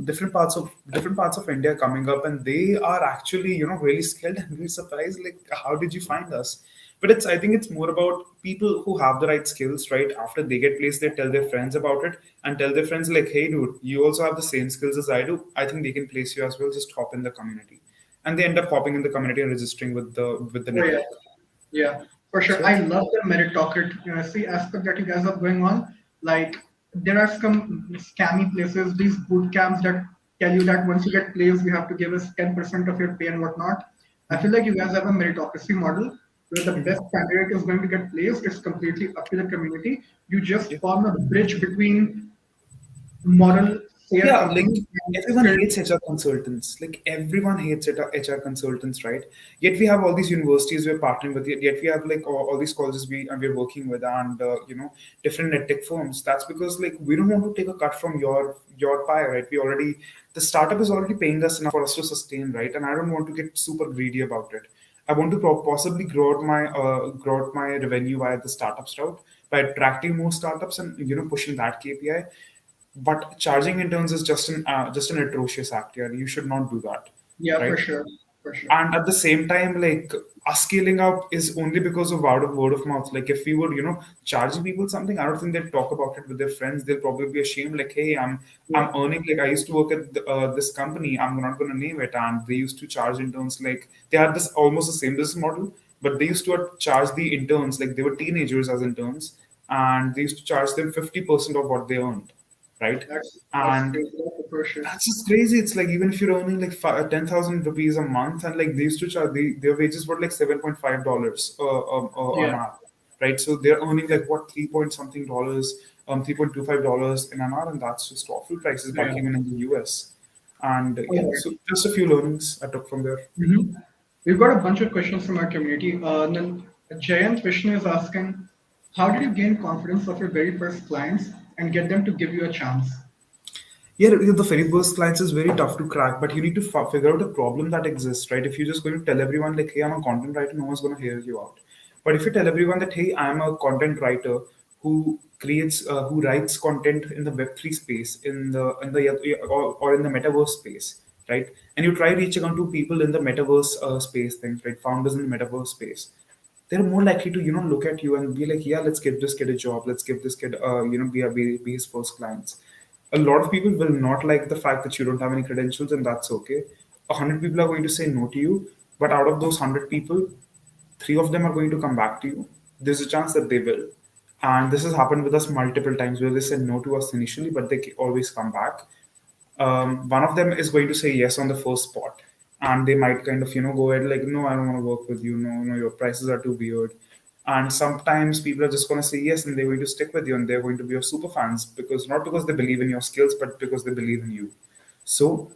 B: different parts of India coming up, and they are actually really skilled, and we're surprised. Like, how did you find us? But I think it's more about people who have the right skills, right? After they get placed, they tell their friends about it and tell their friends like, hey, dude, you also have the same skills as I do. I think they can place you as well. Just hop in the community, and they end up hopping in the community and registering with the
C: Oh yeah,
B: network.
C: yeah, for sure.
B: So
C: I love the meritocracy aspect that you guys are going on. Like there are some scammy places, these boot camps that tell you that once you get placed, you have to give us 10% of your pay and whatnot. I feel like you guys have a meritocracy model where the best candidate is going to get placed. It's completely up to the community. You just
B: yeah.
C: form a bridge between moral fair
B: Yeah, like
C: companies and
B: everyone
C: skilled.
B: hates HR consultants. Like everyone hates HR consultants, right? Yet we have all these universities we're partnering with. Yet we have like all these colleges we're working with, and different tech firms. That's because like we don't want to take a cut from your pie, right? The startup is already paying us enough for us to sustain, right? And I don't want to get super greedy about it. I want to possibly grow out my revenue via the startups route by attracting more startups and pushing that KPI. But charging interns is just an atrocious act. Yeah, you should not do that,
C: Yeah, for
B: right?
C: sure, for sure.
B: And at the same time, like us scaling up is only because of word of mouth. Like if we would charging people something, I don't think they'll talk about it with their friends. They'll probably be ashamed, like, hey, I'm
C: Yeah,
B: earning, like I used to work at this company, I'm not going to name it, and they used to charge interns, like they had this almost the same business model, but they used to charge the interns, like they were teenagers as interns, and they used to charge them 50% of what they earned, right?
C: that's
B: And
C: crazy. That's atrocious.
B: that's just crazy. It's like even if you're earning like 10,000 rupees a month, and like they used to charge their wages were like $7.5 an
C: Yeah,
B: hour, right? So they're earning like what 3 point something dollars, $3.25 in an hour, and that's just awful prices back
C: yeah.
B: even in the US. And
C: All
B: yeah,
C: right.
B: so just a few learnings I took from there.
C: Mhm. We've got a bunch of questions from our community. Then Jayant Vishnu is asking, how did you gain confidence of your very first clients and get them to give you a chance?
B: Yeah, the very first clients is very tough to crack, but you need to figure out a problem that exists, right? If you're just going to tell everyone like, "Hey, I'm a content writer," no one's going to hear you out. But if you tell everyone that, "Hey, I'm a content writer who writes content in the Web3 space, or in the metaverse space," right? And you try reaching out to people in the metaverse space things, right? Founders in the metaverse space, they're more likely to look at you and be like, yeah, let's give this kid a job, let's give this kid be his first clients. A lot of people will not like the fact that you don't have any credentials, and that's okay. 100 people are going to say no to you, but out of those 100 people, three of them are going to come back to you. There's a chance that they will. And this has happened with us multiple times where they said no to us initially, but they always come back. One of them is going to say yes on the first spot, and they might kind of go ahead like, no, I don't want to work with you, no, no, your prices are too weird. And sometimes people are just going to say yes and they're going to stick with you and they're going to be your super fans because not because they believe in your skills, but because they believe in you. So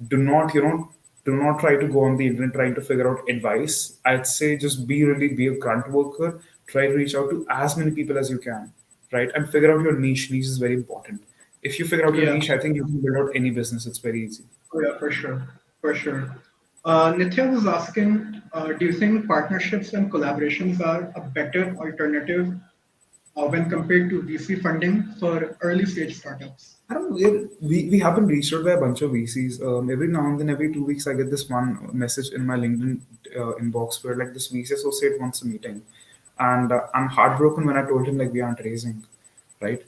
B: do not, do not try to go on the internet trying to figure out advice. I'd say just be a grunt worker. Try to reach out to as many people as you can, right? And figure out your niche. Niche is very important. If you figure out your
C: Yeah.
B: niche, I think you can build out any business. It's very easy.
C: Oh, yeah, for sure. For sure. Nithya was asking, do you think partnerships and collaborations are a better alternative when compared to VC funding for early stage startups?
B: I don't know. We have been reached out by a bunch of VCs. Every now and then, every 2 weeks, I get this one message in my LinkedIn inbox where like this VC associate wants a meeting, and I'm heartbroken when I told him like we aren't raising, right?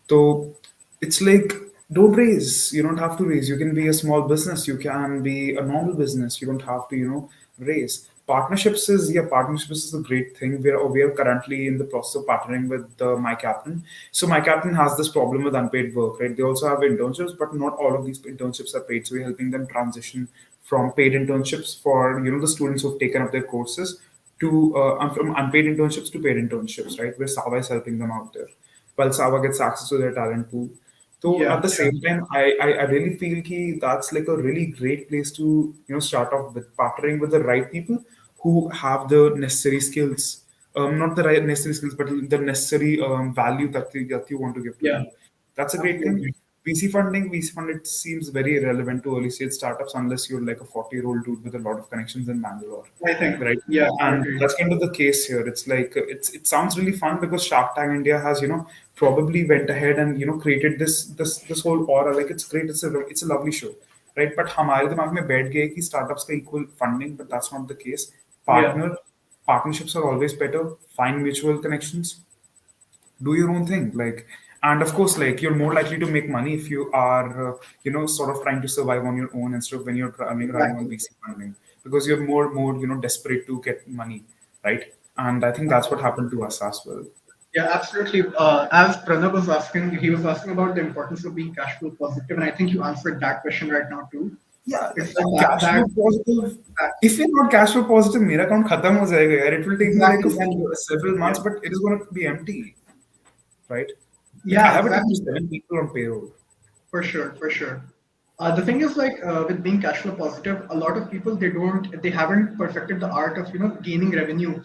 B: So it's like don't raise. You don't have to raise. You can be a small business. You can be a normal business. You don't have to raise. Partnerships is a great thing. We are currently in the process of partnering with my captain. So my captain has this problem with unpaid work, right? They also have internships, but not all of these internships are paid. So we're helping them transition from paid internships for the students who've taken up their courses to from unpaid internships to paid internships, right? Where Sava is helping them out there, while Sava gets access to their talent pool. So at
C: Yeah,
B: the
C: yeah,
B: same time, I really feel ki that's like a really great place to start off with partnering with the right people who have the necessary skills. Not the right necessary skills, but the necessary value that you want to give to
C: yeah,
B: them. That's a great thing.
C: absolutely.
B: VC funding seems very irrelevant to early stage startups unless you're like a 40-year-old dude with a lot of connections in Bangalore,
C: I think,
B: right?
C: yeah, I
B: And
C: agree.
B: that's kind of the case here. It's like it sounds really fun because Shark Tank India has probably went ahead and created this whole aura. Like it's great. It's a lovely show, right? But हमारे दिमाग में बैठ गए कि startups का equal funding, but that's not the case.
C: Yeah,
B: Partnerships are always better. Find mutual connections, do your own thing, like, and of course, like, you're more likely to make money if you are sort of trying to survive on your own instead of when you're running on
C: exactly.
B: VC funding, because you're more desperate to get money, right? And I think that's what happened to us as well.
C: Yeah, absolutely. As Pranav was asking, he was asking about the importance of being cash flow positive, and I think you answered that question right now too.
B: Yeah,
C: It's
B: like
C: the fact
B: cash flow positive.
C: that
B: If you're not cash flow positive, मेरा account खत्म हो जाएगा यार. It will take me like
C: exactly, and
B: several
C: yeah,
B: months, but it is going to be empty, right? Like I
C: yeah,
B: have a team of
C: exactly.
B: 7 people on payroll.
C: For sure, for sure. The thing is, like with being cash flow positive, a lot of people they haven't perfected the art of gaining revenue.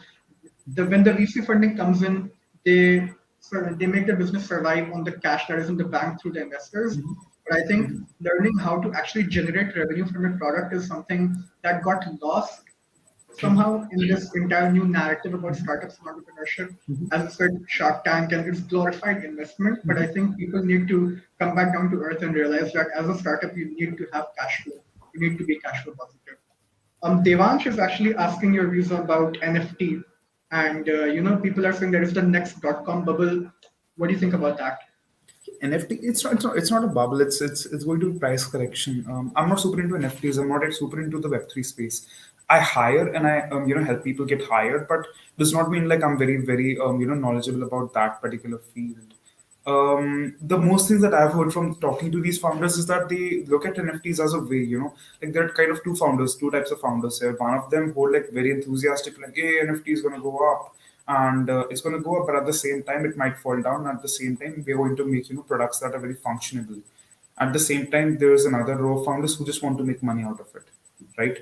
C: When the VC funding comes in, they make the business survive on the cash that is in the bank through the investors. But I think learning how to actually generate revenue from a product is something that got lost somehow in this entire new narrative about startups and entrepreneurship. As I said, Shark Tank and its glorified investment, but I think people need to come back down to earth and realize that as a startup, you need to have cash flow. You need to be cash flow positive. Devansh is actually asking your views about NFT, and people are saying there is the next dot-com bubble. What do you think about that?
B: NFT, it's not a bubble. It's going to be price correction. I'm not super into NFTs. I'm not super into the Web3 space. I hire and I help people get hired, but does not mean like I'm very very knowledgeable about that particular field. The most things that I've heard from talking to these founders is that they look at NFTs as a way, like there are kind of two types of founders here. One of them hold like very enthusiastic, like, hey, NFT is going to go up and it's going to go up, but at the same time, it might fall down. At the same time, we're going to make, products that are very functionable. At the same time, there's another row of founders who just want to make money out of it, right?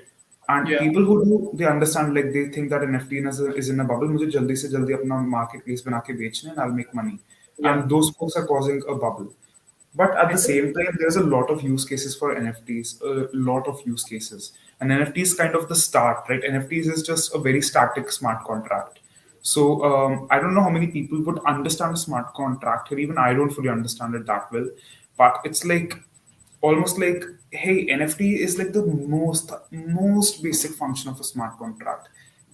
B: And
C: Yeah,
B: people who do, they understand, like they think that NFT is in a bubble. मुझे जल्दी से जल्दी अपना marketplace बना के बेचना है and I'll make money.
C: yeah.
B: And those folks are causing a bubble. But at
C: I
B: the
C: think
B: same time, there's a lot of use cases for NFTs, a lot of use cases. And NFT is kind of the start, right? NFTs is just a very static smart contract. So I don't know how many people would understand a smart contract, or even I don't fully understand it that well. But it's like almost like, hey, NFT is like the most basic function of a smart contract.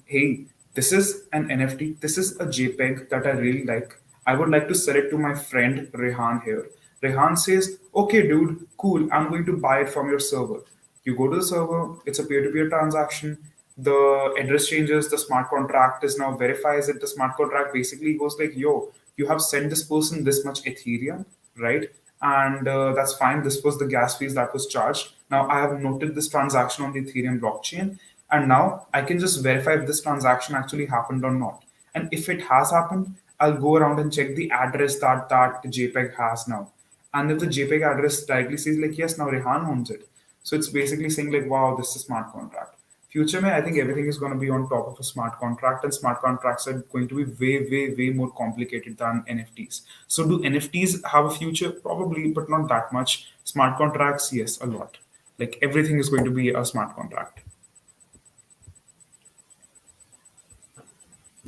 B: Hey, this is an NFT, this is a JPEG that I really like. I would like to sell it to my friend Rehan here. Rehan says, okay dude, cool, I'm going to buy it from your server. You go to the server, it's a peer-to-peer transaction. The address changes, the smart contract is now verifies it. The smart contract basically goes like, yo, you have sent this person this much Ethereum, right? And that's fine. This was the gas fees that was charged. Now I have noted this transaction on the Ethereum blockchain, and now I can just verify if this transaction actually happened or not. And if it has happened, I'll go around and check the address that JPEG has now. And if the JPEG address directly says like yes, now Rehan owns it. So it's basically saying like wow, this is a smart contract. Future mein, I think everything is going to be on top of a smart contract, and smart contracts are going to be way more complicated than NFTs. So do NFTs have a future? Probably, but not that much. Smart contracts, yes, a lot. Like everything is going to be a smart contract.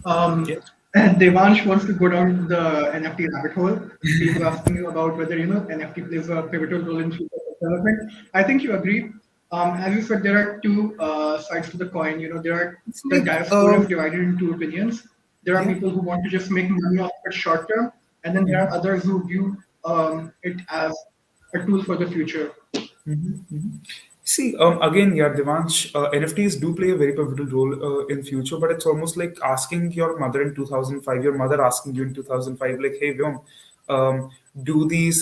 C: Um,
B: Yeah.
C: and Devansh wants to go down the NFT rabbit hole. He was asking you about whether NFT plays a pivotal role in future development. I think you agree. As you said, there are two sides to the coin. There are
B: It's
C: the
B: like
C: diaspora is divided into two opinions. There are
B: yeah.
C: people who want to just make money off it short term, and then there are others who view it as a tool for the future.
B: See, again, yeah, Devansh, NFTs do play a very pivotal role in future, but it's almost like asking your mother in 2005, your mother asking you in 2005, like, hey, Vyom, do these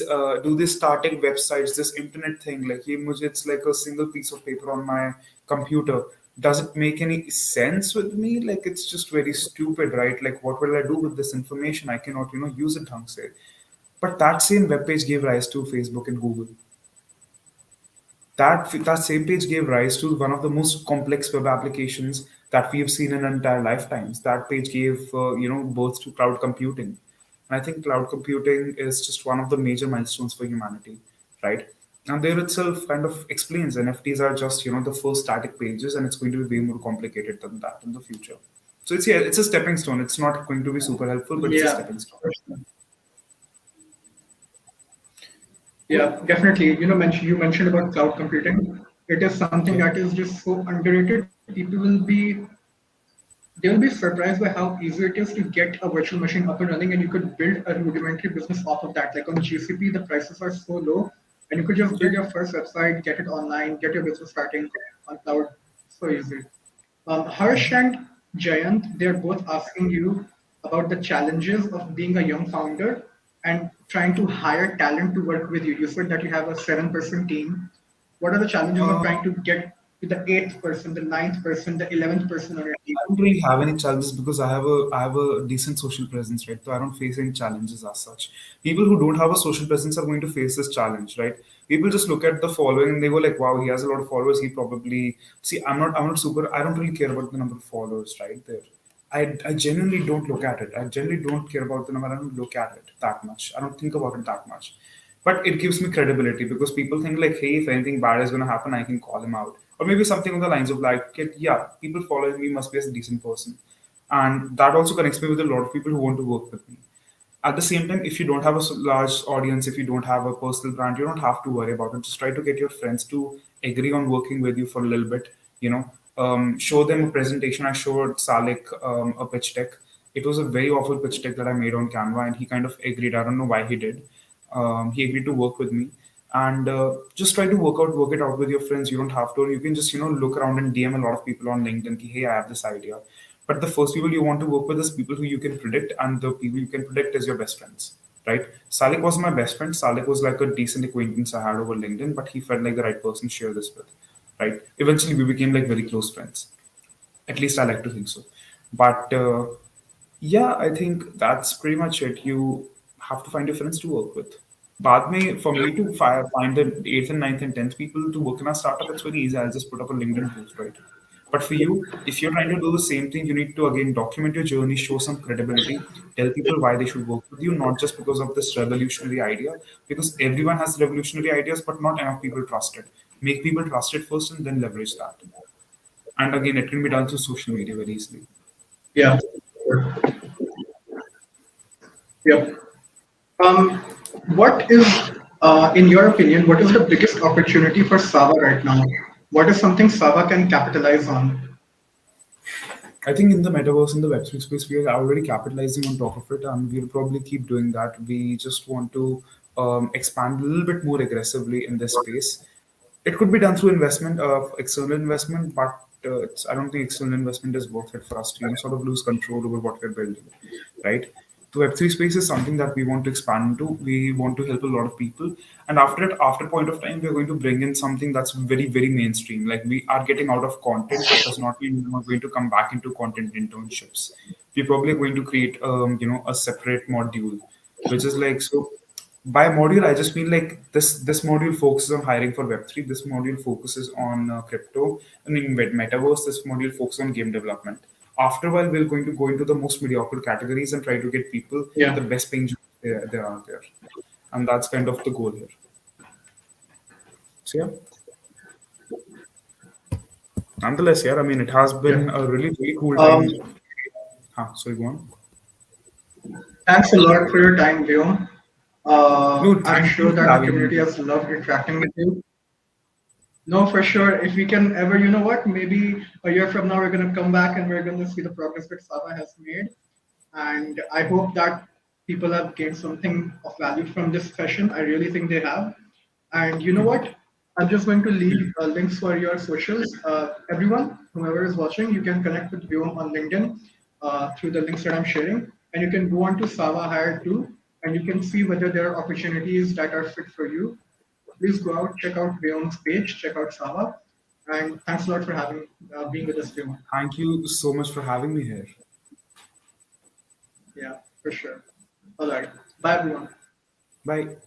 B: static websites, this internet thing, like, hey, mujhe, it's like a single piece of paper on my computer. Does it make any sense with me? Like, it's just very stupid, right? Like, what will I do with this information? I cannot, use it, dhang se. But that same web page gave rise to Facebook and Google. That same page gave rise to one of the most complex web applications that we have seen in our entire lifetimes. That page gave birth to cloud computing. And I think cloud computing is just one of the major milestones for humanity, right? And there itself kind of explains NFTs are just the first static pages, and it's going to be way more complicated than that in the future. So it's a stepping stone. It's not going to be super helpful, but it's a
C: Yeah.
B: stepping stone. Cool.
C: Yeah, definitely. You mentioned about cloud computing. It is something
B: Yeah.
C: that is just so underrated. They'll be surprised by how easy it is to get a virtual machine up and running, and you could build a rudimentary business off of that. Like on GCP, the prices are so low, and you could just
B: Yeah.
C: build your first website, get it online, get your business starting on cloud. So easy. Harsh and Jayant, they're both asking you about the challenges of being a young founder and trying to hire talent to work with you. You said that you have a 7-person team. What are the challenges of
B: Uh,
C: trying to get to the eighth person, the ninth person, the 11th person on your team?
B: I don't really have any challenges because I have a decent social presence, right? So I don't face any challenges as such. People who don't have a social presence are going to face this challenge, right? People just look at the following and they go like, "Wow, he has a lot of followers. He probably see." I'm not super. I don't really care about the number of followers, right? There, I genuinely don't look at it. I genuinely don't care about the number. I don't look at it that much. I don't think about it that much. But it gives me credibility because people think like, hey, if anything bad is gonna happen, I can call him out. Or maybe something on the lines of like, okay, yeah, people following me must be a decent person. And that also connects me with a lot of people who want to work with me. At the same time, if you don't have a large audience, if you don't have a personal brand, you don't have to worry about it. Just try to get your friends to agree on working with you for a little bit. Show them a presentation. I showed Salik a pitch deck. It was a very awful pitch deck that I made on Canva, and he kind of agreed. I don't know why he did. He agreed to work with me, and just try to work it out with your friends. You don't have to. You can just look around and DM a lot of people on LinkedIn. Ki, hey, I have this idea. But the first people you want to work with is people who you can predict, and the people you can predict is your best friends, right? Salik was my best friend. Salik was like a decent acquaintance I had over LinkedIn, but he felt like the right person to share this with, right? Eventually, we became like very close friends. At least I like to think so. But yeah, I think that's pretty much it. You have to find your friends to work with. बाद में for me to find the eighth and ninth and tenth people to work in a startup, it's very easy. I'll just put up a LinkedIn post, right? But for you, if you're trying to do the same thing, you need to again document your journey, show some credibility, tell people why they should work with you, not just because of this revolutionary idea, because everyone has revolutionary ideas, but not enough people trust it. Make people trust it first and then leverage that. And again, it can be done through social media very easily.
C: Yeah. Yep. Um, what is, in your opinion, what is the biggest opportunity for Sava right now? What is something Sava can capitalize on?
B: I think in the metaverse, in the Web3 space, we are already capitalizing on top of it, and we'll probably keep doing that. We just want to expand a little bit more aggressively in this space. It could be done through investment, external investment, but I don't think external investment is worth it for us to sort of lose control over what we're building, right? The Web3 space is something that we want to expand into. We want to help a lot of people, and after point of time, we're going to bring in something that's very mainstream. Like we are getting out of content. That does not mean we're not going to come back into content internships. we're probably going to create a separate module, which is like, so by module I just mean like this module focuses on hiring for Web3, this module focuses on crypto, and in metaverse this module focuses on game development. After a while we're going to go into the most mediocre categories and try to get people
C: Yeah.
B: the best paying jobs there are there, and that's kind of the goal here. So yeah, nonetheless, yeah, I mean, it has
C: Yeah.
B: been a really, really cool
C: Um,
B: time. Sorry, go on.
C: Thanks a lot for your time, Vyom.
B: No,
C: I'm
B: thank
C: sure
B: you for
C: that the
B: having me
C: community
B: here.
C: has loved interacting with you. No, for sure. If we can ever, you know what, maybe a year from now, we're going to come back and we're going to see the progress that Sava has made. And I hope that people have gained something of value from this session. I really think they have. And you know what? I'm just going to leave links for your socials. Everyone, whoever is watching, you can connect with Vyom on LinkedIn through the links that I'm sharing. And you can go on to Sava Hire too, and you can see whether there are opportunities that are fit for you. Please go out, check out Vyom's page, check out Sava. And thanks a lot for having being with us, Vyom.
B: Thank you so much for having me here.
C: Yeah, for sure. All right. Bye, everyone.
B: Bye.